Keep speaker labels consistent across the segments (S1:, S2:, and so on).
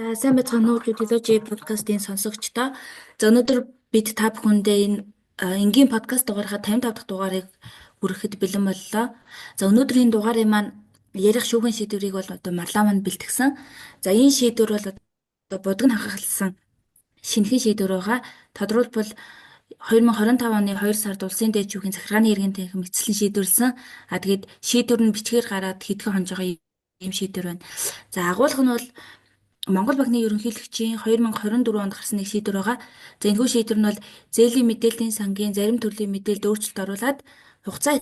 S1: За сайн байцгаана уу Жүдөлөөжи подкастын сонсогчдоо. За өнөөдөр бид та бүхэндээ энэ энгийн подкаст дугаараа 55 дахь дугаарыг хүрэхэд бэлэн боллоо. За өнөөдрийн дугаарын маань ярих шүүхийн шийдвэрийг бол одоо марлаа маань бэлтгэсэн. За энэ шийдвэр бол одоо будаг хахалсан шинэхэн шийдвэр байгаа. Тодорхойлбол 2025 оны 2 сард улсын дэд шүүхийн захиргааны иргэн танхим эцэслэн шийдвэрлсэн. Тэгээд шийдвэр нь бичгээр гараад хэдхэн хонжоо ийм шийдвэр байна. За агуулга нь бол Монгол банкны ерөнхийлөгчийн 2024 онд гарсан нэг шийдвэр байгаа. За энэхүү шийдвэр нь бол зээлийн мэдээллийн сангийн зарим төрлийн мэдээлэлд өөрчлөлт оруулад хугацаа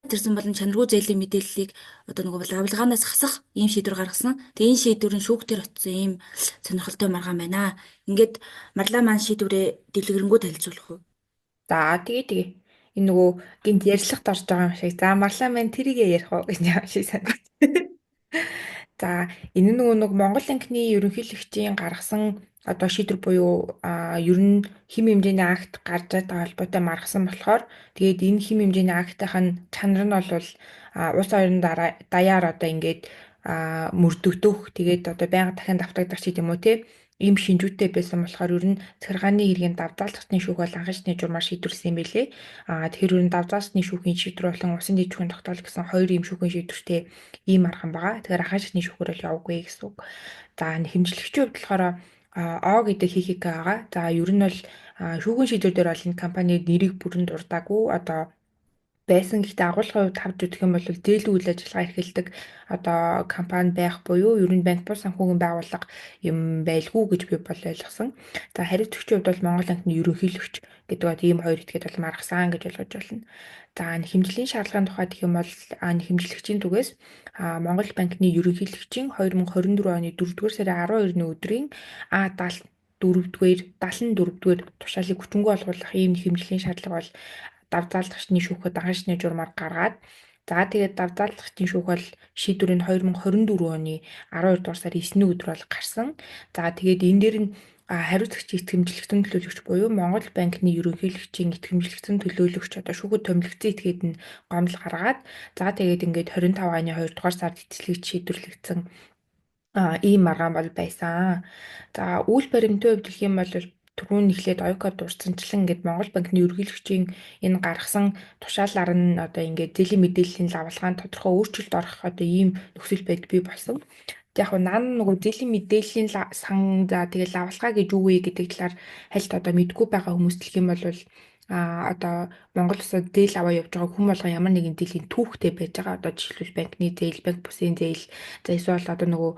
S1: илэрсэн болон чанаргүй зээлийн мэдээллийг одоо нөгөө авилгаанаас хасах ийм шийдвэр гаргасан. Тэгээ энэ шийдвэр нь шүүхтэр очсон ийм сонирхолтой маргаан байна. Ингээд марлаа маань шийдвэрээ дэлгэрэнгүй танилцуулах уу?
S2: Тэгээ. Энэ нөгөө гинт ярилцлагад орж байгаа юм шиг. За марлаа маань тэрийгэ ярих уу гэж юм шиг санагдав. За энэ нэг Монгол банкны ерөнхийлөгчийн гаргасан одоо шийдвэр буюу ер нь хэм хэмжээний акт гарч байгаа холбоотой маргасан болохоор тэгээд энэ хэм хэмжээний актынх нь чанар нь бол улс орон даяар одоо ингээд мөрдөгдөх тэгээд одоо байнга дахин давтагдах ч гэдэм үү те ийм шинжүүтэй байсан болохоор ер нь захиргааны иргэн давдаалцны шүүх бол анхны журмаар шийдвэрлсэн юм билээ. Тэгэхээр ер нь давдаалцны шүүхийн шийдвэр болон усын дэд шүүхийн тогтоол гэсэн хоёр ийм шүүхийн шийдвэртэй ийм арган байгаа. Тэгэхээр анхны шүүхөр бол яваагүй гэсэн үг. За хэмжлэгчийн хувьд болохоор О гэдэг ХХК байгаа. За ер нь бол шүүхийн шийдвэр дээр бол энэ компани нэрийг бүрэн дурдаагүй одоо байсан. Гэхдээ агуулгын хувьд харж үзэх юм бол зээлийн үйл ажиллагаа эрхэлдэг одоо компани байх буюу ер нь банк бус санхүүгийн байгууллага юм байлгүй гэж би бол ойлгосон. За хариуцагчийн хувьд бол Монгол банкны ерөнхийлөгч гэдэг одоо ийм хоёр этгээд бол маргасан гэж ойлгож байна. За хэмжлэлийн шаардлагын тухай гэх юм бол хэмжлэгчийн түгээс Монгол банкны ерөнхийлөгчийн 2024 оны 4-р сарын 12-ны өдрийн А74-р 74-р тушаалыг хүчингү олгуулах ийм хэмжлэлийн шаардлага бол давдаалгачны шүүхэд анхны журмаар гаргаад за тэгээд давдаалгачны шүүх бол шийдвэр нь 2024 оны 12 дугаар сарын 9-ний өдөр бол гарсан. За тэгээд энэ дээр нь хариуцагчийн итгэмжлэгтэн төлөөлөгч буюу Монгол банкны ерөнхийлөгчийн итгэмжлэгтэн төлөөлөгч одоо шүүхэд томилогдсон этгээд нь гомдол гаргаад за тэгээд ингээд 25 оны 2 дугаар сард эцэслэгч шийдвэрлэгдсэн ийм маргаан бол байсан. За үйл баримтын хувьд гэх юм бол түрүүн эхлээд оюука дурдсанчлан ингээд Монгол банкны ерөнхийлөгчийн энэ гаргасан тушаалаар нь одоо ингээд зээлийн мэдээллийн лавлгаанд тодорхой өөрчлөлт орох одоо ийм нөхцөл байдал бий болсон. Яг наан нөгөө зээлийн мэдээллийн сан за тэгээ лавлгаа гэж юу вэ гэдэг талаар хальт одоо мэдгүй байгаа хүмүүс гэх юм бол одоо Монгол улсад зээл аваа явж байгаа хүн болгон ямар нэгэн зээлийн түүхтэй байж байгаа. Одоо жишээлбэл банкны зээл, банк бусын зээл, за эсвэл одоо нөгөө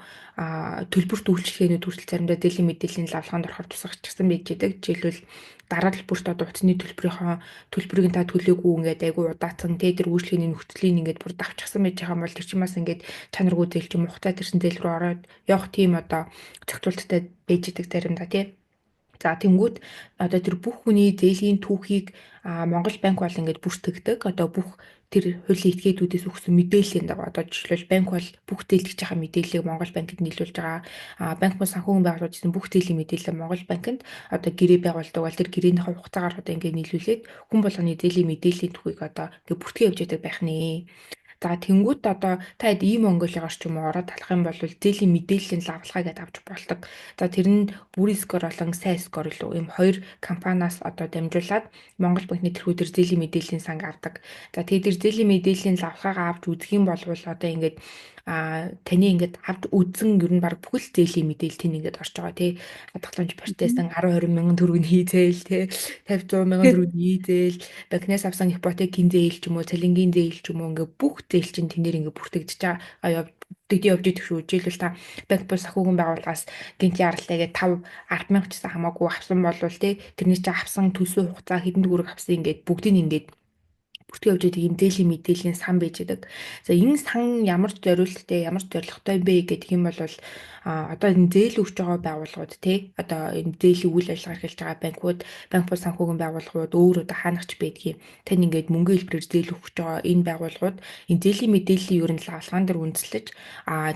S2: төлбөрт үйлчлэгээний төрөл заримдаа зээлийн мэдээллийн лавлгаанд орохоор тусгачсан байж байгаа. Жишээлбэл дараа төлбөрт одоо утасны төлбөрийг та төлөөгүй ингээд айгүй удаацсан тэр үйлчлэгээний нөхцөлийг ингээд бүр давчсан байж байгаа бол тэр чинь бас ингээд чанаргүй зээл ч юм уу хугацаа тэрсэн зээл рүү ороод явах тийм одоо зохицуулттай байж байгаа заримдаа тий. За тэнгүүт одоо тэр бүх хүний зээлийн түүхийг Монгол банк бол ингээд бүртгэдэг. Одоо бүх тэр хуулийн этгээдүүдээс өгсөн мэдээллийн дагуу одоо жишээлбэл банк бол бүх зээлгэж байгаа мэдээллийг Монгол банкнд нийлүүлж байгаа. Банк бол санхүүгийн байгууллагууд гэсэн бүх зээлийн мэдээлэл Монгол банкнд одоо гэрээ байгуулдаг бол тэр гэрээнийхээ хугацаагаар одоо ингээд нийлүүлээд хүн болгоны зээлийн мэдээллийн түүхийг одоо ингээд бүртгэж явж байдаг байх нэ. За тэнгуут одоо та хэд ийм Монголигаар ч юм уу ороод талах юм бол зээлийн мэдээллийн лавлгаа гэдээ авч болдог. За тэр нь бүрийн скор болон сайн скор илүү ийм хоёр компаниас одоо дамжуулаад Монгол банкны тэрхүү төр зээлийн мэдээллийн санг авдаг. За тэгээд тэр зээлийн мэдээллийн лавлгаагаа авч үзэх юм бол одоо ингээд таны ингээд авч үзэн ер нь баг бүхэл зээлийн мэдээлэл тань ингээд орж байгаа тий хадгаламж процессан 10 20 мянган төгрөгийн хийзээл тий 50 100 мянган төгрөгийн хийзээл банкнаас авсан ипотекийн зээл ч юм уу цалингийн зээл ч юм уу ингээд бүх зээл чинь тэнээр ингээд бүртгэгдэж байгаа явж идэх шүү. Жишээлбэл та банк бус санхүүгийн байгууллагаас гинт яаралтай гээд 5 10,000 ч гэсэн хамаагүй авсан болвол тий тэрний чинь авсан төлсөө хугацаа хэдэн төгрөг авсан ингээд бүгдийг ингээд бүртгэж явж байгаа юм зээлийн мэдээллийн сан байж байгаа. За энэ сан ямар зориулттай, ямар зорилготой бэ гэдэг юм бол одоо энэ зээл өгч байгаа байгууллагууд тий одоо энэ зээлийн үйл ажиллагаа эрхэлж байгаа банкуд, банк бус санхүүгийн байгууллагууд өөр одоо хаанагч байдгийг тань ингээд мөнгө хэлбэрээр зээл өгч байгаа энэ байгууллагууд энэ зээлийн мэдээллийн ер нь лавлгаан дээр үндэслэж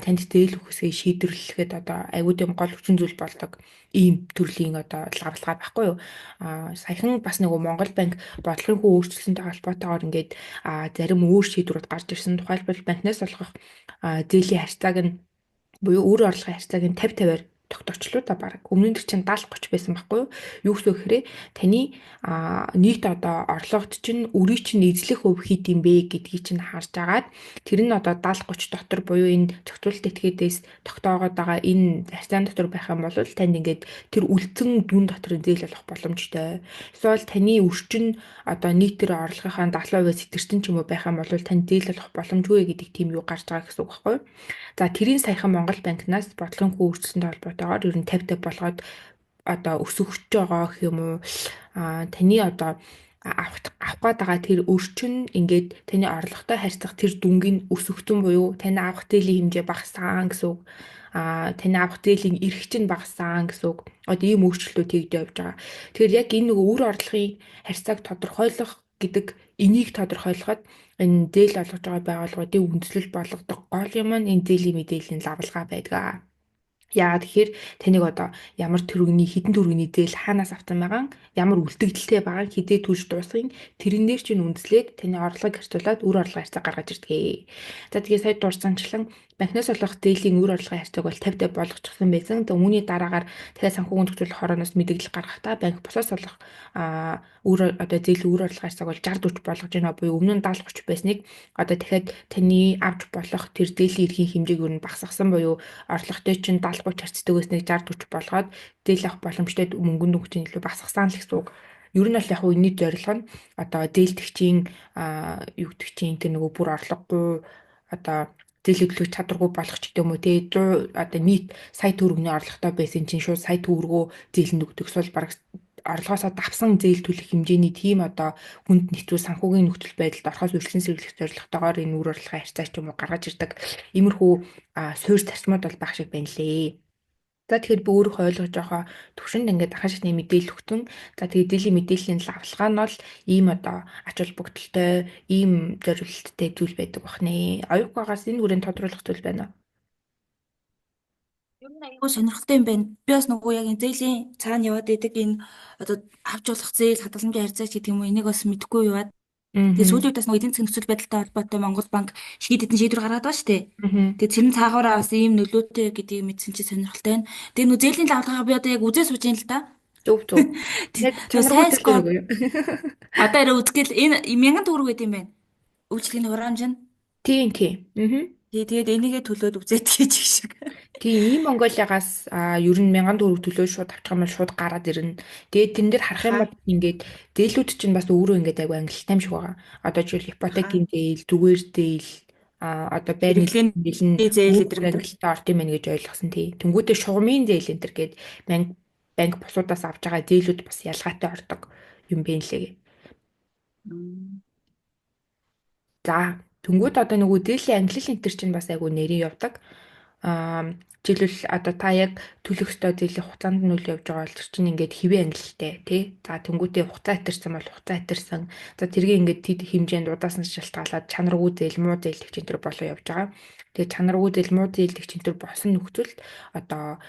S2: танд зээл өгөхсэй шийдвэрлэхэд одоо аюул юм гол хүчин зүйл болдог ийм төрлийн одоо лавлгаа байхгүй юу? Саяхан бас нөгөө Монгол банк бодлогын хүү өөрчлөлтөнтэй холбоотойгоор ингээд зарим өөр шийдвэрүүд гарч ирсэн. Тухайлбал банкнаас олгох зээлийн харьцааг нь буюу өөр орлогын харьцааг нь 50-50-аар тогтворчлоо баг. Өмнө нь тэр чинь 70 30 байсан байхгүй юу? Юу гэсэн үг хэрэг таны нийт одоо орлогод чинь өрийг чинь эзлэх хөв хэд юм бэ гэдгийг чинь харж агаад тэр нь одоо 70 30 дотор буюу энэ зохицуулалт этгээдээс тогтоогоод байгаа энэ харьцаан дотор байх юм бол танд ингээд тэр үлдсэн дүн дотор зээл болох боломжтой. Эсвэл таны өрчин одоо нийт тэр орлогынхаа 70% сэтэрсэн ч юм уу байх юм бол танд зээл болох боломжгүй гэдэг тийм юу гарч байгаа гэсэн үг байхгүй юу? За тэрийн саяхан Монгол банкнаас бодлогын хүү өөрчлөлтөнд холбоотойгоор ер нь 50 болгоод одоо өсөж байгаа гэх юм уу таны одоо авах гээд байгаа тэр өрчин ингээд таны орлоготой харьцах тэр дүнгийн өсөгдсөн буюу таны авах зээлийн хэмжээ багассан гэсэн үг. Таны авах зээлийн эрх чинь багассан гэсэн үг. Одоо ийм өөрчлөлтүүд хийгдэж явж байгаа. Тэгэхээр яг энэ нөгөө үр орлогын харьцааг тодорхойлох гэдэг энийг тодорхойлоход энэ зээл олгож байгаа байгууллагуудын үндэслэл болгодог гол юм нь энэ зээлийн мэдээллийн лавлгаа байдаг. Яагаад тэгэхээр таныг одоо ямар төрөний хідэн төрөний зээл хаанаас авсан байгаа, ямар үлдэгдэлтэй байгаа, хідээ түлж дуусгын тэрнээр чинь үндэслээд таны орлогыг харьцуулаад үр орлогын харьцаа гаргаж ирдэг. За тэгээ сая дурсанчлан банкнаас олох зээлийн үр орлогын харьцааг бол 50 болгочихсон байсан. Тэгээ үүний дараагаар дахиад санхүүгийн төвлөрөх хорооноос мэдээлэл гаргахдаа банк босоос олох одоо зээлийн үр орлогын харьцааг бол 60 40 болгож байна буюу өмнө нь 70 30 байсныг одоо дахиад таны авч болох тэр зээлийн эрхийн хэмжээг юу н багасгасан буюу орлоготой чинь 70 30 харьцдаг байсныг 60 40 болгоод зээл авах боломжтой мөнгөнд өгчийн илүү багасгасан л гэсэн үг. Ер нь бол яг үүний зорилго нь одоо зээлдэгчийн юу гэдэг чинь тэр нөгөө бүр орлогогүй одоо зээлэглэх чадваргүй болгох ч гэдэг юм уу те 100 одоо нийт сая төгрөгийн орлоготой байсан чинь шууд сая төгрөгөө зээлэнд өгдөгс бол бараг орлогоосоо давсан зээл төлөх хэмжээний тийм одоо хүнд нэвтрүү санхүүгийн нөхцөл байдалд орохоос үргэлжлэн сэргийлэх зорилготойгоор энэ үр орлогын харьцаа ч юм уу гаргаж ирдэг. Иймэрхүү суурь зарчмууд бол баг шиг байна лээ. За тэгэхээр би өөрөө ойлгож байгаа төвшөнд ингээд дахин шатны мэдээлэл өгтөн. За тэгээд зээлийн мэдээллийн лавлгаа нь бол ийм одоо ач холбогдолтой, ийм зориулалттай зүйл байдаг бахнэ. Оюукагаас энэ хүрээнд тодруулах зүйл байна уу?
S1: Ер нь аюу сонирхолтой юм байна. Би бас нөгөө яг энэ зээлийн цаана яваад идэг энэ одоо авч болох зээл хадгаламжийн харьцаач гэдэг юм уу энийг бас мэдэхгүй яваад. Тэгээ сүүлийн үед бас нөгөө эдийн засгийн нөхцөл байдалтай холбоотой Монгол банк шийд эдэн шийдвэр гаргаад байгаа шүү дээ. Тэгээ цэрэн цаагаараа бас ийм нөлөөтэй гэдгийг мэдсэн чи сонирхолтой байна. Тэгээ нөгөө зээлийн лавлгаа би одоо яг үзээ сууж ин л да.
S2: Зөв зөв. Яг
S1: сайн
S2: чанаргүй
S1: скор.
S2: зүйл үү?
S1: Одоо арай үзгээл энэ 1000 төгрөг гэдэг юм байна. Үйлчлэгийн хураамж нь.
S2: Тийм тийм.
S1: Тэгээд энийгээ төлөөд үзээд хийж их шиг.
S2: Тийм ийм Монголиагаас ер нь 1000 төгрөг төлөө шууд авчих юм бол шууд гараад ирнэ. Тэгээд тэн дээр харах юм бол ингээд зээлүүд чинь бас өөрөө ингээд айгу ангилалтай юм шиг байгаа. Одоо жишээл ипотекийн зээл, зүгээр зээл одоо байрны зээл нь
S1: зээл эдэр
S2: ангилалтай орт юм байна гэж ойлгосон тий. Тэнгүүдээ шугамын зээл энэ төр гээд банк бусуудаас авч байгаа зээлүүд бас ялгаатай ордог юм бэ лээ. За тэнгүүд одоо нөгөө зээлийн ангилал энэ төр чинь бас айгу нэрийн явдаг. Жишээлбэл одоо та яг төлөх ёстой зээлийн хугацаанд нь үйл явж байгаа бол тэр чинь ингээд хэвээ ангилалтай тий. За тэнгуүтээ хугацаа хэтэрсэн бол хугацаа хэтэрсэн. За тэргийн ингээд тэд хэмжээнд удааснаас шалтгаалаад чанаргүй зээл, муу зээл гэх чинь тэр болоо явж байгаа. Тэгээ чанаргүй зээл, муу зээл гэх чинь тэр босон нөхцөлд одоо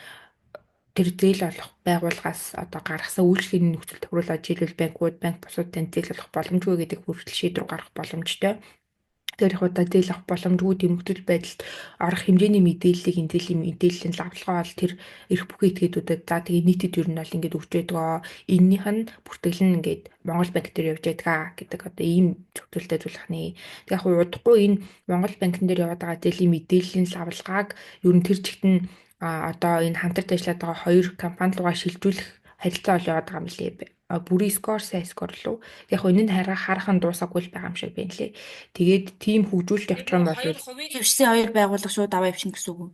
S2: тэр зээл олох байгууллагаас одоо гаргасан үйлчлэгийн нөхцөл тохируулаад жишээлбэл банкуд, банк бусууд тань зээл олох боломжгүй гэдэг хүртэл шийдвэр гаргах боломжтой. Тэр их удаа зээл авах боломжгүй нөхцөл байдалд орох хэмжээний мэдээллийг энэ зээлийн мэдээллийн лавлгаа бол тэр эрх бүхий этгээдүүдэд за тэгээ нийтэд ер нь бол ингээд өгч байдгаа. Эннийх нь бүртгэл нь ингээд Монгол банк дээр явж байдгаа гэдэг одоо ийм зөвлөлтөд зүйлх нэ. Тэг яг удахгүй энэ Монгол банкн дээр яваад байгаа зээлийн мэдээллийн лавлгааг ер нь тэр чигт нь одоо энэ хамтарч ажиллаад байгаа хоёр компани руугаа шилжүүлэх харилцаа бол яваад байгаа юм лээ. Бүрийн скор, сайн скор лөө. Яг энэ нь хараахан дуусаагүй л байгаа юм шиг байна лээ. Тэгээд тийм хөгжүүлэлт явчих юм бол
S1: хувийг хөвшсөн хоёр байгууллага шууд аваа явчихна гэсэн үг үү?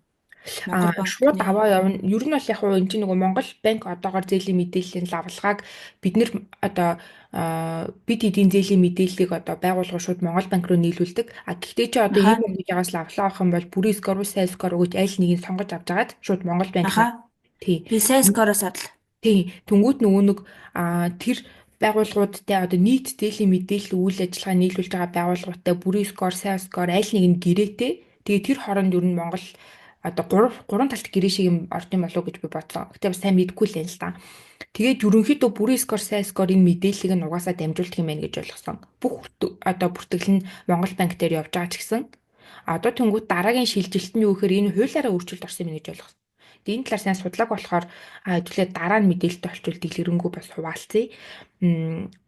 S2: Шууд аваа явна. Ер нь бол яг хуу энэ чинь нөгөө Монгол банк одоогоор зээлийн мэдээллийн лавлгааг бид нэр одоо бид эдийн зээлийн мэдээллийг одоо байгууллага шууд Монгол банк руу нийлүүлдэг. Гэхдээ чи одоо ийм юм гэж ягаас лавлгаа авах юм бол бүрийн скор, сайн скор өгөж аль нэгийг сонгож авч агаад шууд Монгол банк.
S1: Тий. Би сайн скороос адил.
S2: Тий. Тэнгүүт нөгөө нэг тэр байгууллагуудтай одоо нийт зээлийн мэдээлэл үйл ажиллагаа нийлүүлж байгаа байгууллагуудтай бүрийн скор, сайн скор аль нэг нь гэрээтэй. Тэгээ тэр хооронд ер нь Монгол одоо гурван талт гэрээ шиг юм орд юм болов уу гэж би бодлоо. Гэтэ бас сайн мэдгүй л юм л да. Тэгээд ерөнхийдөө бүрийн скор, сайн скор энэ мэдээллийг нь угаасаа дамжуулдаг юм байна гэж ойлгосон. Бүх одоо бүртгэл нь Монгол банк дээр явж байгаа ч гэсэн одоо тэнгууд дараагийн шилжилт нь юу гэхээр энэ хуулиараа өөрчлөлт орсон юм гэж ойлгосон. Тэгээ энэ талаар сайн судлаг болохоор хэдүүлээ дараа нь мэдээлэлтэй олчвол дэлгэрэнгүй бас хуваалцъя.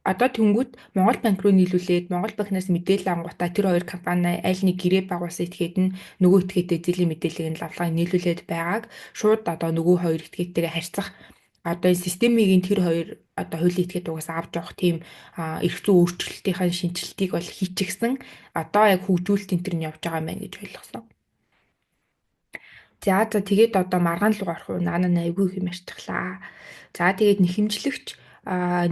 S2: Одоо тэнгууд Монгол банк руу нийлүүлээд Монгол банкнаас мэдээлэл авангуудаа тэр хоёр компани аль нэг гэрээ байгуулсан этгээд нь нөгөө этгээтэй зээлийн мэдээллийг нь лавлагыг нийлүүлээд байгааг шууд одоо нөгөө хоёр этгээтэйгээ харьцах одоо энэ системийн тэр хоёр одоо хуулийн этгээд угаасаа авч явах тийм эрх зүйн өөрчлөлтийн шинжилтийг бол хийчихсэн. Одоо яг хөгжүүлэлт энэ төр нь явж байгаа юм байна гэж ойлгосон. За тэгээд одоо маргаан руу орох уу наана айгүй юм ярьчихлаа. За тэгээд нэхэмжлэгч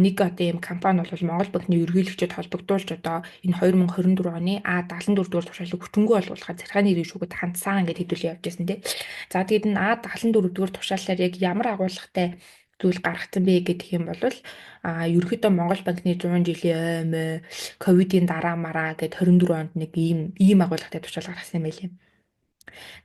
S2: нэг одоо ийм компани бол Монгол банкны ерөнхийлөгчөд холбогдуулж одоо энэ 2024 оны А74 дугаар тушаалыг хүчингү олгуулахад захиргааны иргэн шүүхэд хандсан ингээд хэдүүлээ явж байсан тий. За тэгээд энэ А74 дугаар тушаалаар яг ямар агуулгатай зүйл гаргацсан бэ гэдэг юм бол ерөнхийдөө Монгол банкны 100 жилийн ойм ковидын дараа мараа гэд 24 онд нэг ийм агуулгатай тушаал гаргасан юм байлээ.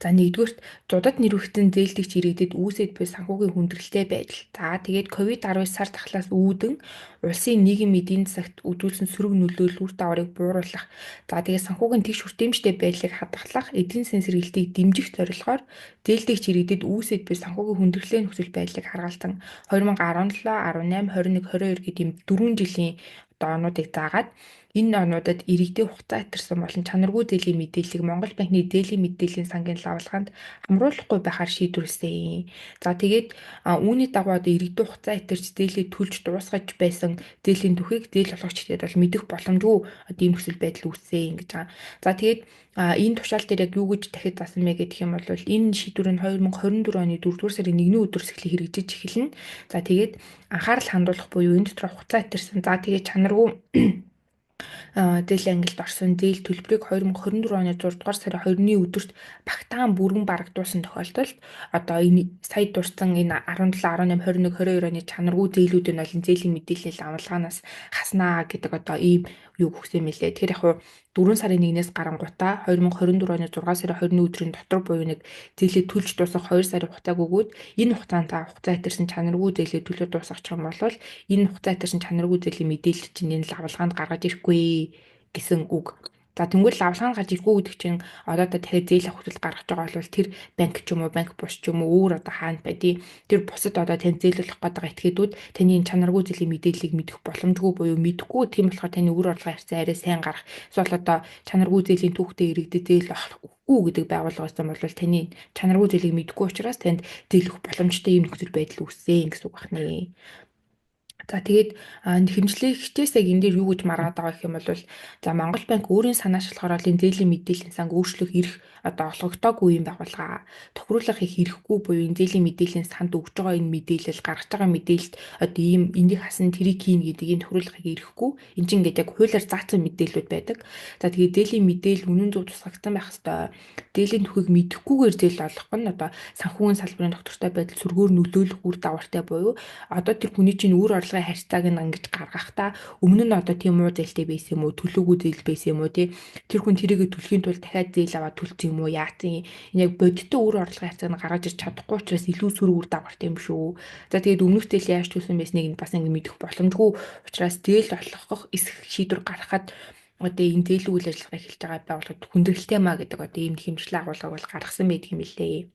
S2: За нэгдүгürt зуудад нэрвэгдсэн зээлдэгч иргэдэд үүсэт буй санхүүгийн хүндрэлтэй байдал. За тэгээд ковид-19 сар дахлаас үүдэн улсын нийгэм эдийн засагт үзүүлсэн сөрөг нөлөөлөл үр дагаврыг бууруулах. За тэгээд санхүүгийн тэгш хүртээмжтэй байдлыг хадгалах, эдийн засгийн сэргэлтийг дэмжих зорилгоор зээлдэгч иргэдэд үүсэт буй санхүүгийн хүндрэлтэй нөхцөл байдлыг харгалзан 2017, 18, 21, 22 гэдэг ийм 4 жилийн одоо онуудыг заагаад энэ онуудад иргэдийн хугацаа хэтэрсэн болон чанаргүй зээлийн мэдээллийг Монгол банкны зээлийн мэдээллийн сангийн лавлаганд хамруулахгүй байхаар шийдвэрлэсэн. За тэгээд үүний дагуу одоо иргэдийн хугацаа хэтэрч зээлийг төлж дуусгаж байсан зээлийн түвхийг зээл болгогчдод бол мэдэх боломжгүй одоо ийм нөхцөл байдал үүссэн гэж байгаа. За тэгээд энэ тушаал дээр яг юу гэж дахид заасан бэ гэх юм бол энэ шийдвэр нь 2024 оны 4-р сарын 1-ний өдрөөс эхлэн хэрэгжиж эхэлнэ. За тэгээд анхаарал хандуулах буюу энэ дотор хугацаа хэтэрсэн. За тэгээд чанаргүй зээлийн ангилалд орсон зээл төлбөрийг 2024 оны 6 дугаар сарын 2-ны өдөрт багтаан бүрэн барагдуулсан тохиолдолд одоо энэ сая дурсан энэ 17, 18, 21, 22 оны чанаргүй зээлүүдийн болон зээлийн мэдээлэл авалгаанаас хаснаа гэдэг одоо ийм юу гүгсэн мэлээ. Тэгэхээр яг хуу 4 сарын 1-ээс гарангуутаа 2024 оны 6 сарын 20-ны өдрийн дотор буюу нэг зээлээ төлж дуусгах 2 сарын хугацааг өгөөд энэ хугацаанд та хугацаа хэтэрсэн чанаргүй зээлээ төлөө дуусгах юм бол энэ хугацаа хэтэрсэн чанаргүй зээлийн мэдээлэл чинь энэ лавлагаанд гаргаж ирэхгүй гэсэн үг. За тэгвэл лавлагаанд гарч ирэхгүй гэдэг чинь одоо та дахиад зээл авах хөтөл гаргаж байгаа бол тэр банк ч юм уу банк бус ч юм уу өөр одоо хаана байдгийг тэр бусад одоо тань зээлүүлэх гэдэг этгээдүүд таны чанаргүй зээлийн мэдээллийг мэдэх боломжгүй буюу мэдэхгүй тийм болохоор таны үр орлогын харьцаа арай сайн гарах. Эсвэл одоо чанаргүй зээлийн түүхтэй иргэдэд зээл авахгүй гэдэг байгууллага байсан бол таны чанаргүй зээлийг мэдгүй учраас танд зээл өгөх боломжтой ийм нөхцөл байдал үүссэн гэсэн үг байна. За тэгээд хэмжлэгчээс яг энэ дээр юу гэж маргаад байгаа гэх юм бол за Монгол банк өөрийн санаачлагаар энэ зээлийн мэдээллийн санг өөрчлөх эрх одоо олгогдоогүй юм байгуулгаа. Тохируулах их эрэхгүй буюу энэ зээлийн мэдээллийн санд өгж байгаа энэ мэдээлэл гаргаж байгаа мэдээлэлд одоо ийм энийг хасан тэрийг хийн гэдгийг тохируулахыг эрэхгүй. Энд чинь ингээд яг хуулиар заасан мэдээлэлүүд байдаг. За тэгээд зээлийн мэдээлэл үнэн зөв тусгагдсан байх хэвээр. Зээлийн түүхийг мэдэхгүйгээр зээл олгох нь одоо санхүүгийн салбарын доктортой байдал сүргээр нөлөөлөх үр дагавартай буюу одоо тэр хүний чинь үр орлогын харьцааг нь ингэж гаргахтаа өмнө нь одоо тийм уу зээлтэй байсан юм уу төлөөгүй зээл байсан юм уу тий тэр хүн тэрийгэ төлөхийн тулд дахиад зээл аваад төлсөн юм уу яатсан энэ яг бодиттой үр орлогын харьцааг нь гаргаж ирч чадахгүй учраас илүү сөрөг үр дагавартай юм шүү. За тэгээд өмнөх зээл яаж төлсөн байсныг бас ингэ мэдэх боломжгүй учраас зээл олгох эсэх шийдвэр гаргахад одоо энэ зээлийн үйл ажиллагаа эхэлж байгаа байгууллагад хүндрэлтэй маа гэдэг одоо ийм хэмжлэг агуулгыг бол гаргасан байдаг юм лээ.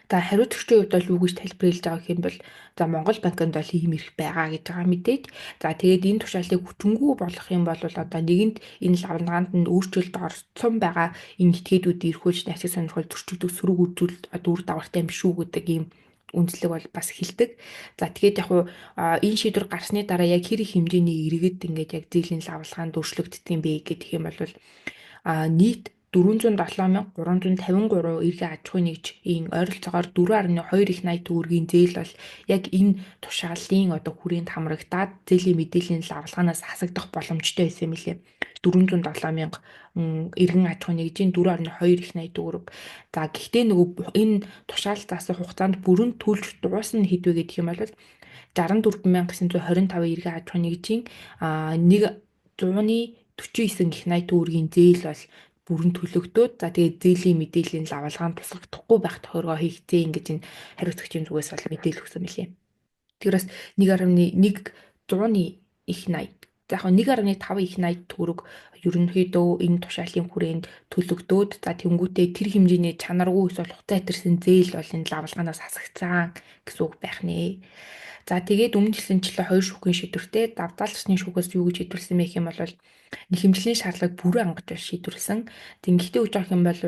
S2: За хариуцагчдын хувьд бол юу гэж тайлбарлаж байгаа гэх юм бол за Монгол банкнд бол ийм эрх байгаа гэж байгаа мэдээд за тэгээд энэ тушаалыг хүчингү болгох юм бол одоо нэгэнд энэ лавлагаанд нь өөрчлөлт орсон байгаа энэ этгээдүүд эрхүүлж ашиг сонирхол зөрчигдөх сөрөг үзүүлэлт одоо үр дагавартай юм шүү гэдэг ийм үндэслэг бол бас хэлдэг. За тэгээд яг хуу энэ шийдвэр гарсны дараа яг хэр их хэмжээний иргэд ингээд яг зээлийн лавлагаанд өөрчлөгддөг юм бэ гэдэг юм бол нийт 407,353 эргэн аж ахуй нэгжийн ойролцоогоор 4.2 их 80 төгрөгийн зээл бол яг энэ тушаалын одоо хүрээнд хамрагдаад зээлийн мэдээллийн лавлагаанаас хасагдах боломжтой байсан юм лээ. 407,000 эргэн аж ахуй нэгжийн 4.2 их 80 төгрөг. За гэхдээ нөгөө энэ тушаал заасан хугацаанд бүрэн төлж дуусна хэдвэ гэдэг юм бол 64,925 эргэн аж ахуй нэгжийн 149 их 80 төгрөгийн зээл бол бүрэн төлөгдөөд за тэгээд зээлийн мэдээллийн лавлагаанд тусгагдахгүй байх тохиолгоо хийгдсэн ингэж энэ хариуцагчийн зүгээс бол мэдээлэл өгсөн мөлий. Тэрээс 1.1 100-ны их 80 За яг 1.5 их 80 төгрөг ерөнхийдөө энэ тушаалын хүрээнд төлөгдөөд за тэнгуүтээ тэр хэмжээний чанаргүй эсвэл хугацаа хэтэрсэн зээл бол энэ лавлгаанаас хасагдсан гэсэн үг байх нэ. За тэгээд өмнө жилийн хоёр шүүхийн шийдвэртээ давтаалгчны шүүхээс юу гэж шийдвэрлсэн бэ гэх юм бол нэг хэмжлэлийн шаардлагыг бүрэн ангаж шийдвэрлсэн. Тэгэхдээ үж авах юм бол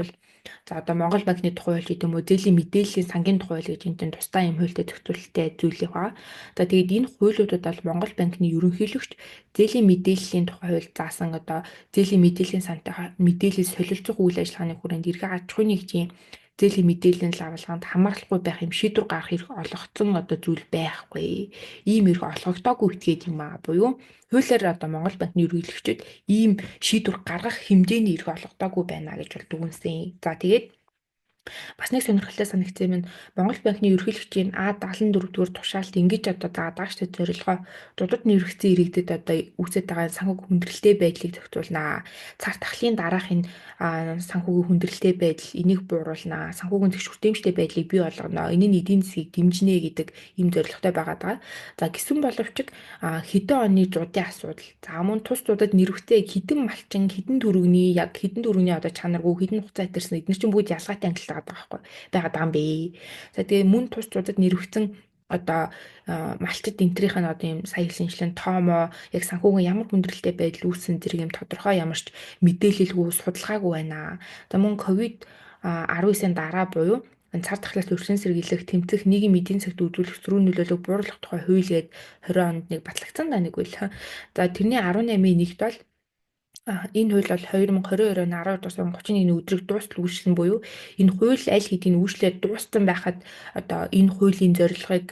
S2: за одоо Монгол банкны тухай хууль гэдэг юм уу зээлийн мэдээллийн сангийн тухай хууль гэж энэ тань тусдаа юм хуультай зохицуулалттай зүйлийг ба. За тэгээд энэ хуулиудад бол Монгол банкны ерөнхийлөгч зээлийн мэдээллийн тухай хууль заасан одоо зээлийн мэдээллийн сантай мэдээлэл солилцох үйл ажиллагааны хүрээнд эрхээ аж ахуйн нэгжийн зээлийн мэдээллийн лавлгаанд хамаарахгүй байх юм шийдвэр гаргах эрх олгогдсон одоо зүйл байхгүй. Ийм эрх олгогдоогүй этгээд юм аа буюу хуулиар одоо Монгол банкны ерөнхийлөгчд ийм шийдвэр гаргах хэмжээний эрх олгодоогүй байна гэж бол дүгнсэн. За тэгээд бас нэг сонирхолтой санагдсан юм. Монгол банкны ерөнхийлөгчийн А74-р тушаалд ингэж одоо даагчдад зорилгоо дудад нэрвэгцэн иргэдэд одоо үүсэж байгаа санхүүгийн хүндрэлтэй байдлыг зохицуулнаа. Цар тахлын дараах энэ санхүүгийн хүндрэлтэй байдал энийг бууруулнаа. Санхүүгийн зөвшөөрөлттэй байдлыг бий болгоно. Энэ нь эдийн засгийг дэмжинэ гэдэг ийм зорилготой байгаа даа. За гисэн боловч хэдэн оны зуудын асуудал. За мөн тус зуудад нэрвэгцээ хідэн малчин, хідэн төрөгний яг хідэн төрөгний одоо чанаргүй хідэн хугацаа төрсөн эдгээр чинь бүгд ялгаатай ангилалтай байгаад байгаа юм бэ. За тэгээ мөн тус зуудад нэрвэгцэн одоо малчид энтрийнх нь одоо юм сая хэлсэнчлэн тоомоо яг санхүүгийн ямар хүндрэлтэй байдал үүссэн зэрэг юм тодорхой ямарч мэдээлэлгүй судалгаагүй байна. За мөн ковид 19-ийн дараа буюу цар тахлаас өршин сэргийлэх тэмцэх нийгмийн эдийн засгт үзүүлэх зөрүү нөлөөлөг бууруулах тухай хууль гээд 20 онд нэг батлагдсан даа нэг үйл. За тэрний 18-ийн нэгт бол энэ хууль бол 2022 оны 12 дугаар сарын 31-ний өдрийг дуустал үйлчлэн буюу энэ хууль аль хэдийн үйлчлээд дууссан байхад одоо энэ хуулийн зорилгод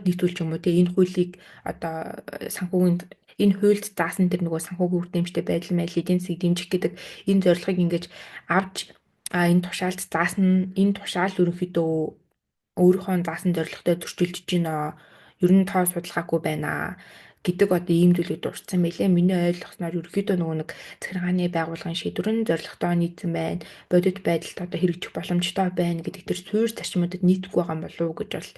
S2: нийцүүлж юм уу те энэ хуулийг одоо санхүүгийн энэ хуульд заасан тэр нөгөө санхүүгийн үрдэмжтэй байдал майл эдийн засгийг дэмжих гэдэг энэ зорилгыг ингэж авч энэ тушаалд заасан энэ тушаал ерөнхийдөө өөрийнхөө заасан зорилготой зөрчилдөж байна. Ер нь тоо судалгаагүй байна гэдэг одоо ийм зүйлийг дурдсан байлээ. Миний ойлгосноор ерөөхдөө нөгөө нэг захиргааны байгууллагын шийдвэр нь зорилготой нийцсэн байна. Бодит байдалд одоо хэрэгжих боломжтой байна гэдэг тэр суурь зарчмуудад нийтгүй байгаа юм болов уу гэж бол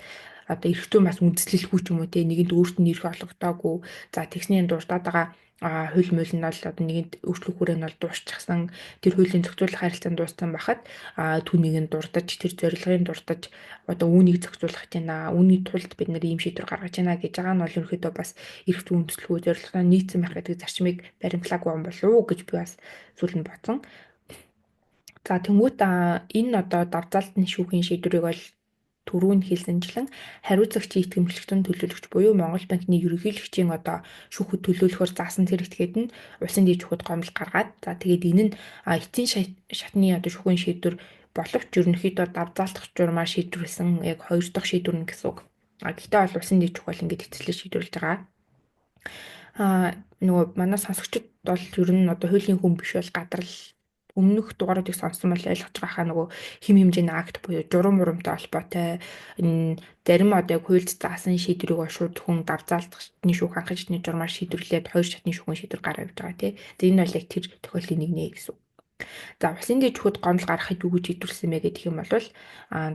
S2: одоо эрхтэн бас үндэслэлгүй ч юм уу те нэгэнд өөрт нь эрх олгодоогүй. За тэгсний дурдаад байгаа хууль мөл нь бол одоо нэгэнд өөрчлөх хүрээ нь бол дуусчихсан. Тэр хуулийн зохицуулах харилцаанд дууссан байхад түүнийг нь дурдаж тэр зорилгын дурдаж одоо үүнийг зохицуулах гэж байна. Үүний тулд бид нэр ийм шийдвэр гаргаж байна гэж байгаа нь бол ерөөхдөө бас эрхтэн үндэслэлгүй зорилготой нийцсэн байх гэдэг зарчмыг баримтлаагүй юм болов уу гэж би бас сүүл нь бодсон. За тэнгуут энэ одоо давзаалтны шүүхийн шийдвэрийг бол түрүүн хэлсэнчлэн хариуцагчийн итгэмжлэгтэн төлөөлөгч буюу Монгол банкны ерөнхийлөгчийн одоо шүүхэд төлөөлөхөөр заасан тэр этгээд нь улсын дэд шүүхэд гомдол гаргаад за тэгээд энэ нь эцсийн шатны одоо шүүхийн шийдвэр боловч ерөнхийдөө давзаалтах журмаар шийдвэрлсэн яг хоёр дахь шийдвэр нь гэсэн үг. Гэхдээ бол улсын дэд шүүх бол ингэж эцэслээ шийдвэрлэж байгаа. Нөгөө манай сонсогчид бол ер нь одоо хуулийн хүн биш бол гадрал өмнөх дугааруудыг сонссон бол ойлгож байгаа хаа нөгөө хэм хэмжээний акт буюу журам мурамтай холбоотой энэ зарим одоо хуульд заасан шийдвэрийг шууд хүн давзаалтны шүүх анхны шатны журмаар шийдвэрлээд хоёр шатны шүүхэн шийдвэр гаргаж байгаа тий. Тэгээ энэ бол яг тэр тохиолдлын нэг нэ гэсэн. За улсын дэд шүүхэд гомдол гаргахыг юу гэж шийдвэрлсэн бэ гэх юм бол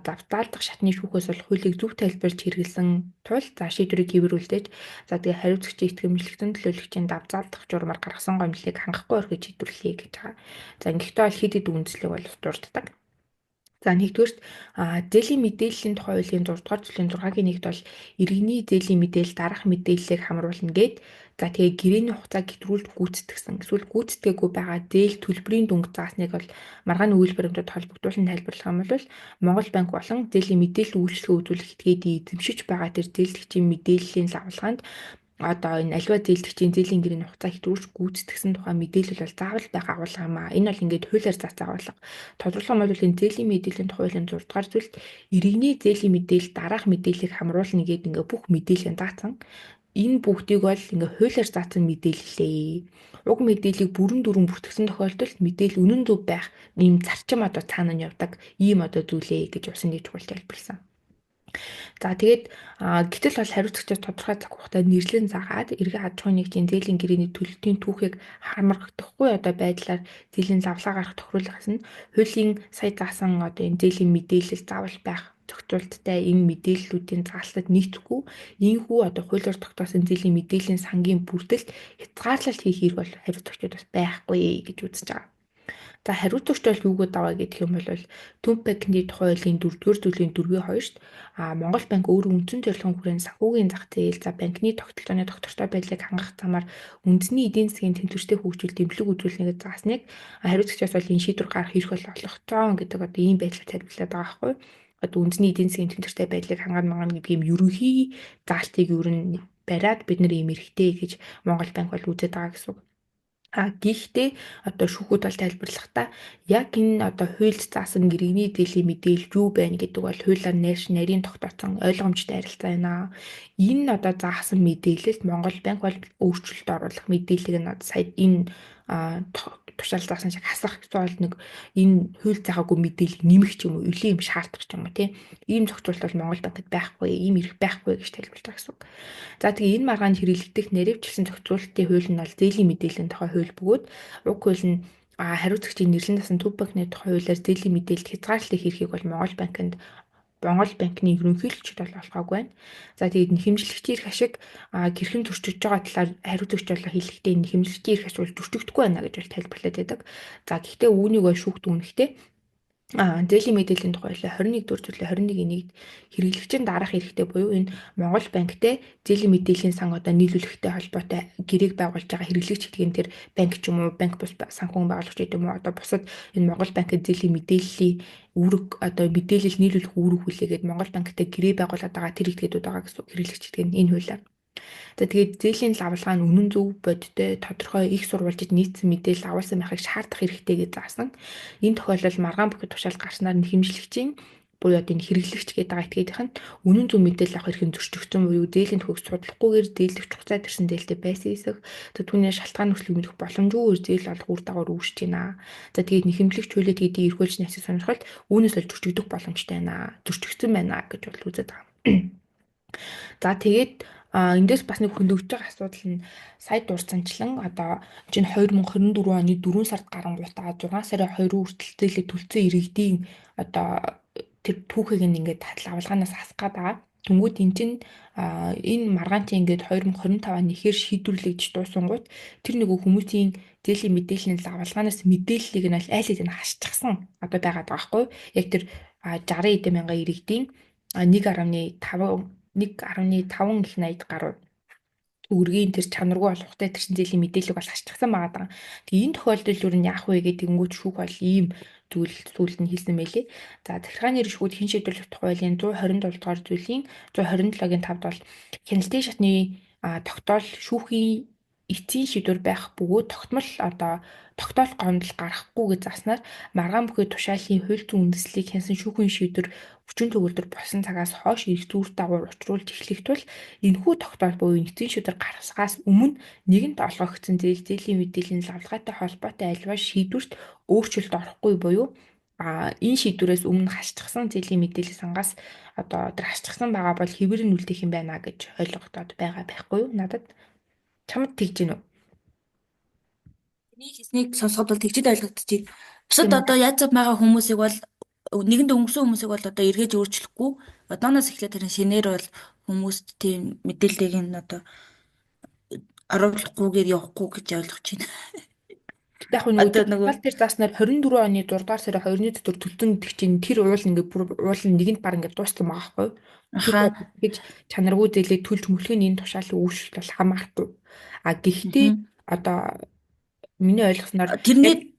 S2: давтаалдах шатны шүүхээс бол хуулийг зөв тайлбарлаж хэрэглэсэн тул за шийдвэрийг хэврүүлдэж за тэгээ хариуцагчийн итгэмжлэгтэн төлөөлөгчийн давтаалдах журмаар гаргасан гомдлыг хангахгүй орхиж шийдвэрлэе гэж байгаа. За ингэхдээ бол хэд хэд үндэслэг бол дурддаг. За нэгдүгээрт зээлийн мэдээллийн тухай хуулийн 6 дугаар зүйлийн 6-гийн 1-д бол иргэний зээлийн мэдээлэл дараах мэдээллийг хамруулна гэд за тэгээ гэрээний хугацааг хэтрүүлж гүйцэтгсэн. Эсвэл гүйцэтгээгүй байгаа зээл төлбөрийн дүнг заасныг бол маргааны үйлбэрэмжид холбогдуулан тайлбарлах юм бол Монгол банк болон зээлийн мэдээлэл үйлчлэгээ үзүүлэх этгээдийн эзэмшиж байгаа тэр зээлдэгчийн мэдээллийн лавлгаанд одоо энэ аливаа зээлдэгчийн зээлийн гэрээний хугацаа хэтрүүлж гүйцэтгсэн тухай мэдээлэл бол заавал байх агуулга юм аа. Энэ бол ингээд хуулиар заасан агуулга. Тодорхой нь бол энэ зээлийн мэдээллийн тухай хуулийн 6 дугаар зүйлд иргэний зээлийн мэдээлэл дараах мэдээллийг хамруулна гэдэг ингээд бүх мэдээлэл заасан. Энэ бүгдийг бол ингээ хуулиар заасан мэдээлэлээ. Уг мэдээллийг бүрэн дүрэн бүртгэсэн тохиолдолд мэдээлэл үнэн зөв байх ийм зарчим одоо цаана нь явдаг ийм одоо зүйлээ гэж усан дэд хууль тайлбарласан. За тэгээд гэтэл бол хариуцагчдад тодорхой цаг хугацаанд нэрлэн заагаад эргэн аж ахуйн нэгжийн зээлийн гэрээний төлөлтийн түүхийг харамрагдахгүй одоо байдлаар зээлийн лавлаа гарах тохируулгаас нь хуулийн сая заасан одоо энэ зээлийн мэдээлэл заавал байх зохицуулттай энэ мэдээллүүдийн заалтад нийцэхгүй ийхүү одоо хуулиар тогтоосон зээлийн мэдээллийн сангийн бүрдэлт хязгаарлалт хийх хэрэг бол хариуцагчдад бас байхгүй гэж үзэж байгаа. За хариуцагч бол юуг даваа гэх юм бол Төв банкны тухай хуулийн 4-р зүйлийн 4-2-т Монгол банк өөрөө үндсэн зорилгын хүрээнд санхүүгийн зах зээл за банкны тогтолцооны доктортой байдлыг хангах замаар үндэсний эдийн засгийн тэнцвэртэй хөгжүүл дэмжлэг үзүүлнэгээ заасныг хариуцагчаас бол энэ шийдвэр гарах эрх бол олгогдсон гэдэг одоо ийм байдлаар тайлбарлаад байгаа байхгүй. Одоо үндэсний эдийн засгийн тэнцвэртэй байдлыг хангана гэдэг юм ерөнхий заалтыг ер нь бариад бид нар ийм эрхтэй гэж Монгол банк бол үзээд байгаа гэсэн үг. Гэхдээ одоо шүүхүүд бол тайлбарлахдаа яг энэ одоо хуульд заасан иргэний зээлийн мэдээлэл юу байна гэдэг бол хуулиар нарийн тогтоосон ойлгомжтой харилцаа байна. Энэ одоо заасан мэдээлэлд Монгол банк бол өөрчлөлт оруулах мэдээллийг нь сая энэ тушаал заасан шиг хасах эсвэл нэг энэ хууль заагаагүй мэдээлэл нэмэх ч юм уу, үлийн юм шаардах ч юм уу тийм. Ийм зохицуулалт бол Монгол банкд байхгүй, ийм эрх байхгүй гэж тайлбарлаж байгаа гэсэн үг. За тэгээ энэ маргаанд хэрэглэгдэх наривчлсан зохицуулалтын хууль нь бол зээлийн мэдээллийн тухай хууль бөгөөд уг хууль нь хариуцагчийн нэрлэн дасан Төв банкны тухай хуулиар зээлийн мэдээлэлд хязгаарлалтын хэрхийг бол Монгол банкны ерөнхийлөгчд бол олгоогүй байна. За тэгээд нэхэмжлэгчийн эрх ашиг хэрхэн зөрчиж байгаа талаар хариуцагч бол хэлэхдээ нэхэмжлэгчийн эрх ашиг бол зөрчигдөхгүй байна гэж бол тайлбарлаад байдаг. За гэхдээ үүнийг бол шүүхт үнэхдээ зээлийн мэдээллийн тухай 21-р зүйлээ 21-ийг хэрэглэгчийн дараах хэрэгтэй буюу энэ Монгол банктэй зээлийн мэдээллийн сан одоо нийлүүлэхтэй холбоотой гэрээг байгуулж байгаа хэрэглэгч гэдэг нь тэр банк ч юм уу банк бус санхүүгийн байгуулагч гэдэг юм уу одоо бусад энэ Монгол банкд зээлийн мэдээллийн үүрэг одоо мэдээлэл нийлүүлэх үүрэг хүлээгээд Монгол банктай гэрээ байгуулад байгаа тэр этгээдүүд байгаа гэсэн хэрэглэгч гэдэг нь энэ хуулиар. За тэгээд зээлийн лавлгаа нь үнэн зөв бодиттой тодорхой их сурвалжид нийцсэн мэдээлэл агуулсан байхыг шаардах хэрэгтэй гэж заасан. Энэ тохиолдолд маргаан бүхэл тушаал гарснаар нь хэмжлэгчийн буюу одоо энэ хэрэглэгч гэдэг байгаа этгээдийнх нь үнэн зөв мэдээлэл авах эрх нь зөрчигдсөн буюу зээлийн төгс судлахгүйгээр зээлдэгч хугацаа төрсэн зээлтэй байсан эсэх түүний шалтгаан нөхцөл мэдэх боломжгүй зээл олох үр дагавар үүсэж байна. За тэгээд нэхэмжлэгч хуулиуд гэдгийг эрхүүлж нэсэх сонирхолд үүнээс л зөрчигдөх боломжтой байна. Зөрчигдсөн байна гэж бол үзэж байгаа. За тэгээд эндээс бас нэг хөндөгдөж байгаа асуудал нь сая дурсамжлан одоо чинь 2024 оны 4 сард гарангуйтаа 6 сарын 2 хүртэл зээлээ төлцөө иргэдийн одоо тэр түүхийг ингээд лавлгаанаас хасгаад байгаа. Тэнгүүд эн чинь энэ маргаанчин ингээд 2025 оны ихээр шийдвэрлэгдэж дуусангууд тэр нөгөө хүмүүсийн зээлийн мэдээллийн лавлгаанаас мэдээллийг нь аль хэдийн хасчихсан одоо байгаад байгаа байхгүй. Яг тэр 60 эдэн мянган иргэдийн 1.5 их 80 гаруй төгрөгийн тэр чанаргүй болохтай тэр чин зээлийн мэдээлэл бол хашчихсан байгаа даа. Тэгээ энэ тохиолдолд юу яах вэ гэдэг тэнгуут шүүх бол ийм зүйл сүүлд нь хэлсэн байлээ. За захиргааны шүүхүүд хэн шийдвэрлэх тухай хуулийн 127 дугаар зүйлийн 127-гийн 5-д бол хяналтын шатны тогтоол шүүхийн эцсийн шийдвэр байх бөгөөд тогтоол гомдол гарахгүй гэж заснаар маргаан бүхий тушаалын хууль зүйн үндэслэлийг хянсан шүүхийн шийдвэр хүчин төгөлдөр болсон цагаас хойш эрх зүйр дагавар учруулж эхлэх тул энэхүү тогтоол буюу эцсийн шийдвэр гаргасгаас өмнө нэгэнт олгогдсон зээлийн мэдээллийн лавлгаатай холбоотой альва шийдвэрт өөрчлөлт орохгүй буюу энэ шийдвэрээс өмнө хасчихсан зээлийн мэдээлэл сангаас одоо тэр хасчихсан байгаа бол хэвээр нь үлдээх юм байна гэж ойлгогдоод байгаа байхгүй юу? Надад чамд тэгж гинөө.
S1: Энийг хийснийг сонсоход бол тэгжид ойлгогдчих. Бусад одоо яаж байгаа хүмүүсийг бол нэгэнд өнгөрсөн хүмүүсийг бол одоо эргэж өөрчлөхгүй. Одооноос эхлээд тэр шинээр бол хүмүүст тийм мэдээллийг нь одоо оруулахгүйгээр явахгүй гэж ойлгож байна.
S2: Яг нөгөө тэр зааснаар 24 оны 6 дугаар сарын 2-ны дотор төлтөн гэдэг чинь тэр уул ингээд бүр уул нэгэнд баг ингээд дууссан байгаа байхгүй. Тэгэж чанаргүй зээлээ төлж мөлхийн энэ тушаалын үүсэлт бол хамаарахгүй. Гэхдээ одоо миний ойлгосноор
S1: тэрний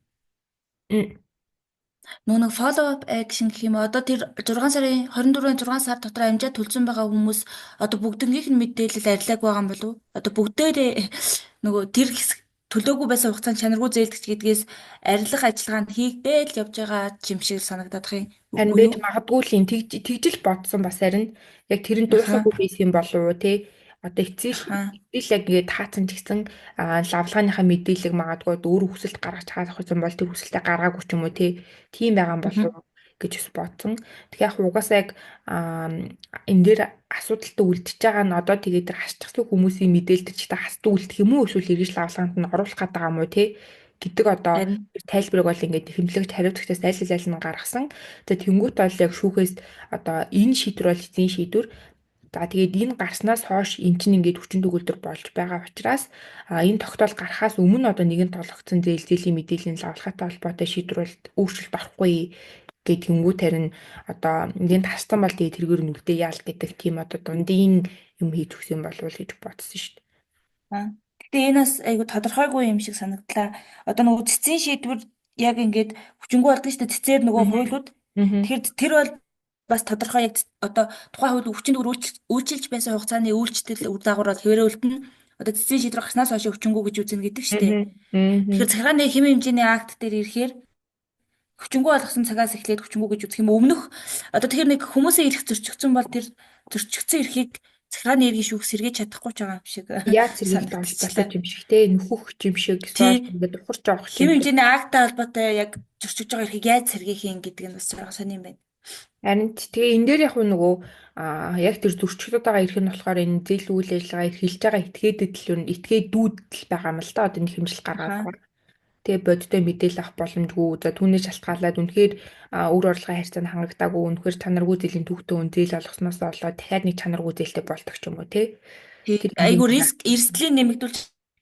S1: нэг follow up action гэх юм одоо тэр 6 сарын 24-ны 6 сар дотор амжаад төлсөн байгаа хүмүүс одоо бүгднийх нь мэдээлэл арилааг байгаа юм болов уу? Одоо бүгдээрээ нөгөө тэр хэсэг төлөөгүй байсан хугацаанд чанаргүй зээлдэгч гэдгээс арилгах ажиллагаанд хийгдээд л явж байгаа юм шиг санагдаад байна.
S2: Харин байж магадгүй л юм тэгжил бодсон бас харин яг тэр нь дуусахгүй байсан болов уу те одоо эцсийн яг ингээд таацсан гэсэн лавлгааныхаа мэдээлэл магадгүй өөр хүсэлт гаргаж хаалах юм бол тэр хүсэлтээ гаргаагүй ч юм уу тийм байгаа юм болов гэж бас бодсон. Тэгэхээр яг угаасаа яг энэ дээр асуудалтай үлдчихэж байгаа нь одоо тэгээд тэр хасчихсан хүмүүсийн мэдээлэлд ч та хасдаг үлдэх юм уу эсвэл эргэж лавлаганд нь оруулах гэдэг юм уу те гэдэг одоо
S1: Харин
S2: тайлбарыг бол ингээд хэмлэгч хариуцагчдаас айл нь гаргасан. За тэнгуут бол яг шүүхээс одоо энэ шийдвэр бол эзэн шийдвэр. За тэгээд энэ гарснаас хойш эн чинь ингээд хүчин төгөлдөр болж байгаа учраас энэ тогтоол гарахаас өмнө одоо нэгэн тологцсон зээлийн мэдээллийн лавлахаатай холбоотой шийдвэрлэлд өөрчлөлт орохгүй гэнгүүт харин одоо нэгэн тассан бол тэгээд тэргээр нүгдээ яал гэдэг тийм одоо дундын юм хийж өгсөн болов уу гэж бодсон шүү дээ.
S1: Гэтэ энэ бас айгу тодорхойгүй юм шиг санагдлаа. Одоо нөгөө цэцгийн шийдвэр яг ингээд хүчингү болдог шүү дээ. Цэцээр нөгөө
S2: Аа.
S1: хуулиуд.
S2: Аа.
S1: Тэгэхээр тэр бол бас тодорхой яг одоо тухайн хууль хүчин төгөр үйлчилж байсан хугацааны үйлчлэл үр дагавар бол хэвээрээ үлдэнэ. Одоо цэцгийн шийдвэр гарснаас хойш хүчингү гэж үзнэ гэдэг шүү дээ.
S2: Аа. Аа.
S1: Тэгэхээр захиргааны хэмжээ хэмжээний акт дээр ирэхээр хүчингү болгосон цагаас эхлээд хүчингү гэж үзэх юм. Өмнөх одоо тэгэхээр нэг хүмүүсийн эрх зөрчигдсөн бол тэр зөрчигдсөн эрхийг захиргааны иргэн шүүх сэргийж чадахгүй ч байгаа юм шиг
S2: Яаж сэргийлэх
S1: санагдчихлаа.
S2: боломжтой юм шиг те нөхөх юм шиг
S1: Тий.
S2: эсвэл ингээд ухарч авах юм
S1: Хэм
S2: шиг.
S1: хэмжээний актай холбоотой яг зөрчиж байгаа эрхийг яаж сэргийлэх юм гэдэг нь бас жоохон сонирн байна.
S2: Харин тэгээ энэ дээр яг нөгөө яг тэр зөрчилдөд байгаа эрх нь болохоор энэ зээл үйл ажиллагаа эрхэлж байгаа этгээдэд л этгээдүүд л байгаа юм л да одоо нэг хэмжил гаргаад
S1: Аха.
S2: байгаа. Тэгээ бодиттой мэдээлэл авах боломжгүй. За түүнээс шалтгаалаад үнэхээр үр орлогын харьцаанд хангагдаагүй үнэхээр чанаргүй зээлийн төвхтөө зээл олгосноос болоод дахиад нэг чанаргүй зээлтэй болдог ч юм уу тий.
S1: Тий.
S2: Тэр
S1: Айгу
S2: ингээд
S1: риск эрсдлийн нэмэгдүүлж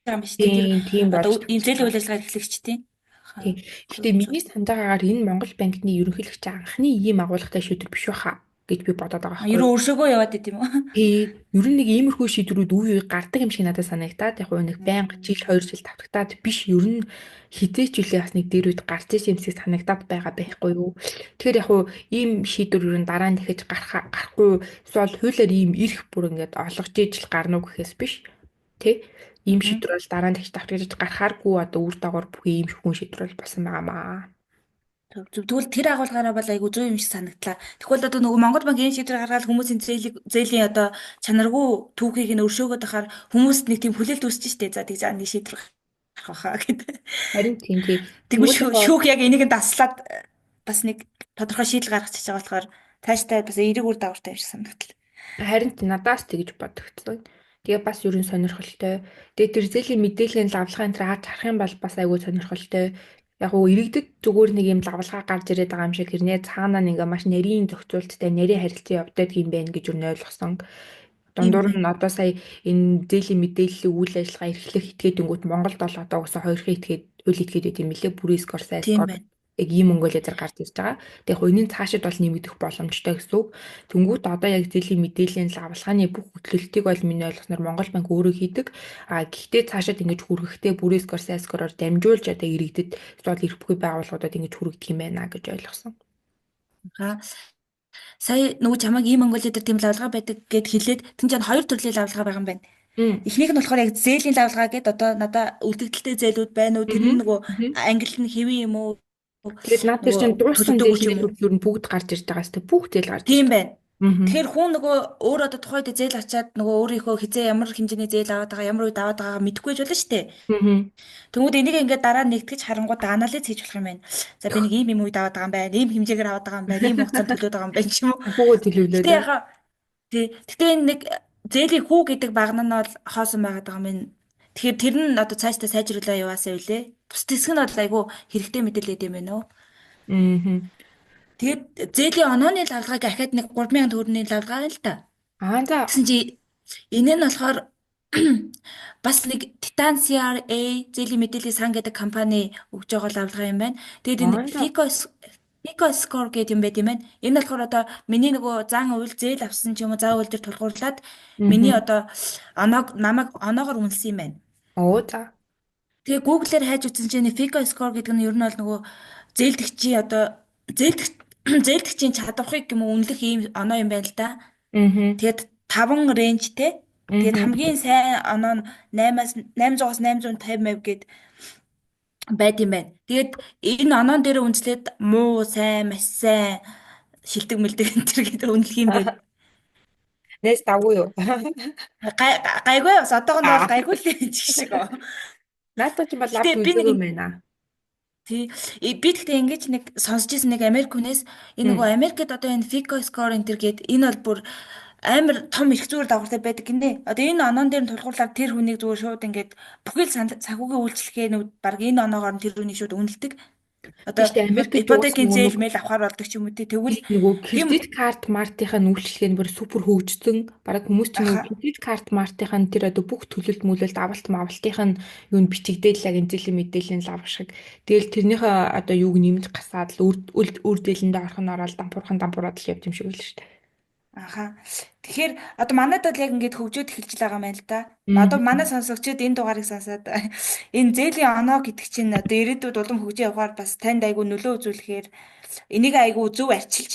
S1: байгаа юм биш тий. Тэр
S2: тийм
S1: одоо
S2: болж
S1: энэ зээлийн үйл
S2: байгаа.
S1: ажиллагаа эрхлэгчдийн.
S2: Тийм. Гэхдээ миний санд байгаагаар энэ Монгол банкны ерөнхийлөгч анхны ийм агуулгатай шийдвэр биш баха гэж би бодоод байгаа байхгүй юу?
S1: Ерөө өршөөгөө яваад идэм үү?
S2: Ер нь нэг иймэрхүү шийдвэрүүд үе үе гардаг юм шиг надад санагдаад яг нэг байнга жил 2 жил тавтагтаад биш ер нь хизээч үлээ бас нэг дээр үед гарч иж юмсыг санагдаад байгаа байхгүй юу. Тэгэхээр яг ийм шийдвэр ер нь дараа нь дахиж гарахгүй эсвэл хуулиар ийм ирэх бүр ингээд олгож ижил гарна уу гэхээс биш тий. Ийм шийдвэр бол дараа нь дахиж давтагдаж гарахааргүй одоо үр дагавар бүхий ийм шүүхэн шийдвэр бол болсон байгаамаа.
S1: Тэгвэл тэр агуулгаараа бол айгу зөв юм шиг санагдлаа. Тэгвэл одоо нөгөө Монгол банк энэ шийдвэр гаргаад хүмүүсийн зээлийн одоо чанаргүй түүхийг нь өршөөгöd байхаар хүмүүст нэг тийм хүлээлт үүсэж штэ. За тэг за нэг шийдвэр гарах байхаа гэдэг.
S2: Харин тийм тий.
S1: Тэгвэл шүүх яг энийг нь таслаад бас нэг тодорхой шийдэл гаргачих байгаа болохоор цаашдаа бас эерэг үр дагавартай юм шиг санагдлаа.
S2: Харин надаас тэгж бодогдсон. Тэгээ бас ерөн сонирхолтой. Тэгээ тэр зээлийн мэдээллийн лавлага энэ харж харах юм бол бас айгүй сонирхолтой. Яг уу иргэдэд зүгээр нэг юм лавлага гарч ирээд байгаа юм шиг хэрнээ цаанаа нэг маш нарийн зохицуулттай нарийн харилцан явдаг юм байна гэж юу ойлгосон.
S1: Тийм
S2: Дундуур нь
S1: байна.
S2: одоо сая энэ зээлийн мэдээллийн үйл ажиллагаа эрхлэх этгээдэнгүүт Монголд бол одоо угсаа хоёрын этгээд үйл этгээд байт юм лээ. Бүрийн скор, сайн
S1: Тийм
S2: скор
S1: байна.
S2: яг ийм Монголиа зэрэг гарч ирж байгаа. Тэгээ хувийн цаашид бол нэмэгдэх боломжтой гэсэн үг. Тэнгүүт одоо яг зээлийн мэдээллийн лавлгааны бүх хөтлөлтийг бол миний ойлгосноор Монгол банк өөрөө хийдэг. Гэхдээ цаашид ингэж хүргэхдээ бүрийн скор, сайн скороор дамжуулж одоо иргэдэд эсвэл эрх бүхий байгууллагуудад ингэж хүргэх юм байна гэж ойлгосон.
S1: Сая нөгөө чамайг ийм Монголиа дээр тийм лавлага байдаг гэд хэлээд тэн чинь хоёр төрлийн лавлага байгаа юм байна. Эхнийх нь болохоор яг зээлийн лавлага гэд одоо надаа үлдэгдэлтэй зээлүүд байна уу? Тэр нь нөгөө англи нь хэвэн юм уу?
S2: Тэгээд наад дээр чинь дууссан
S1: төлөвлөгөө ч юм
S2: зээлийн
S1: уу?
S2: төвлөр нь бүгд гарч ирж байгаа хэвээр бүх зээл гарч
S1: Тийм
S2: ирж
S1: байна.
S2: байгаа.
S1: Тэгэхээр хүн нөгөө өөр одоо тухайд зээл ачаад нөгөө өөрийнхөө хизээ ямар хэмжээний зээл аваад байгаа, ямар үед аваад байгаагаа мэдэхгүй ч болно шүү дээ. Тэнгүүд энийг ингээд дараа нь нэгтгэж харангууд анализ хийж болох юм байна. За би нэг ийм үед аваад байгаа юм байна, ийм хэмжээгээр аваад байгаа юм байна, ийм хугацаанд төлөөд байгаа юм байна ч юм уу.
S2: Бүгөө төлөвлөлөө.
S1: Гэтэ яхаа Гэтэ энэ нэг зээлийн хүү гэдэг багна нь бол хоосон байгаад байгаа юм. Тэгэхээр тэр нь одоо цаашдаа сайжруулаа яваасаа үлээ. Бус хэсэг нь бол айгүй хэрэгтэй мэдээлэл юм байна уу? Тэгээд зээлийн онооны лавлгааг ахаад нэг 3,000 төгрөгийн лавлгаа л да.
S2: За.
S1: Тэгсэн чи энэ нь болохоор бас нэг Titan CRA зээлийн мэдээллийн сан гэдэг компани өгж байгаа лавлгаа юм байна. Тэгээд энэ Fico score гэдэг юм байт юм байна. Энэ болохоор одоо миний нөгөө зан увил зээл авсан ч юм уу зан увил дээр тулгуурлаад миний одоо намайг оноогоор үнэлсэн юм байна.
S2: За.
S1: Тэгээ Google-ээр хайж үзсэн чинь Fico score гэдэг нь ер нь бол нөгөө зээлдэгчийн одоо зээлдэгчийн чадварыг юм уу үнэлэх ийм оноо юм байна л да. Тэгээд 5 рейнжтэй. Тэгээд хамгийн сайн оноо нь 800-аас 850 гэд байд юм байна. Тэгээд энэ оноон дээр үнслээд муу, сайн, маш сайн шилдэг мэлдэг энэ төр гэдэг үнэлэх юм байна.
S2: Нэс давгүй юу?
S1: Гайгүй бас одоогонд бол гайгүй л юм шиг.
S2: Наадах ч юм бол лав үзээгүй юм байна.
S1: Тий. Би тэгтээ ингэж нэг сонсч ирсэн нэг Америк хүнээс энэ
S2: Хм.
S1: нөгөө Америкт одоо энэ FICO score энэ төр гээд энэ бол бүр амар том их зүгээр дагавартай байдаг гинэ. Одоо энэ оноон дээр нь тулгуурлаад тэр хүнийг зүгээр шууд ингээд бүхэл санхүүгийн үйлчлэгээнүүд баг энэ оноогоор нь тэр хүнийг шууд үнэлдэг. Одоо
S2: Тийш үү Америкт ч уус
S1: ипотекийн
S2: нөгөө
S1: зээл
S2: нэг
S1: мэйл авахар болдог ч юм уу тий. Тэгвэл
S2: тийм нөгөө
S1: тийм
S2: кредит карт мартынхаа үйлчлэг нь бүр супер хөгжсөн. Бараг хүмүүс чинь нөгөө
S1: аха.
S2: кредит карт мартынхаа тэр одоо бүх төлөлт мөлөлт авалт мавалтынх нь юу н бичигдээд л яг энэ мэдээллийн лав шиг. Тэгэл тэрнийхээ одоо юуг нэмж гасаад л үр дэлэндээ орхон ороод дампуураад л явж юм шиг л шүү дээ.
S1: Аха. Тэгэхээр одоо манайд бол яг ингээд хөгжөөд эхэлж байгаа юм байна л да. Одоо
S2: Мгм.
S1: манай сонсогчид энэ дугаарыг сонсоод энэ зээлийн оноо гэдэг чинь одоо ирээдүйд улам хөгжиж явахаар бас танд айгүй нөлөө үзүүлэхээр энийг айгүй зөв арчилж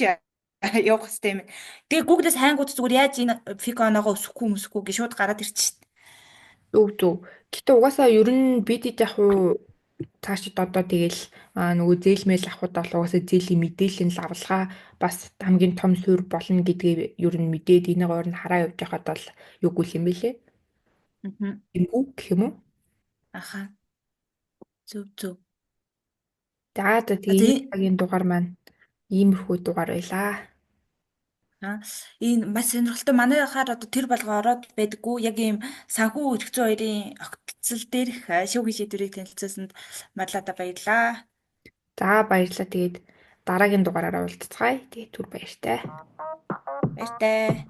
S1: явах хэрэгтэй юм. Тэгээ Google-с хайнгууд зүгээр яаж энэ фик оноогоо өсөхгүй өсөхгүй гэж шууд гараад ирчих.
S2: Зөв зөв. Гэтэ угаасаа ер нь бидэд яг уу цаашид одоо тэгэл нөгөө зээлмэл авахд бол угаасаа зээлийн мэдээллийн лавлгаа бас хамгийн том суурь болно гэдгийг ер нь мэдээд энийг өөр нь хараа явж байхад бол юугүй юм бэлээ.
S1: Аа.
S2: Тэнгүү гэх юм уу?
S1: Аха. Зөв зөв.
S2: За
S1: А
S2: тэгээ энэ
S1: тэгээ
S2: цагийн дугаар маань иймэрхүү дугаар байлаа.
S1: энэ маш сонирхолтой манайхаар одоо тэр болгоо ороод байдаггүй яг ийм санхүү эрхцүү хоёрын огтлцол дээрх шүүхийн шийдвэрийг танилцуулсанд мадлаа баярлаа.
S2: За баярлалаа. Тэгээд дараагийн дугаараараа уулзцгаая. Тэгээд түр баяртай.
S1: Баяртай.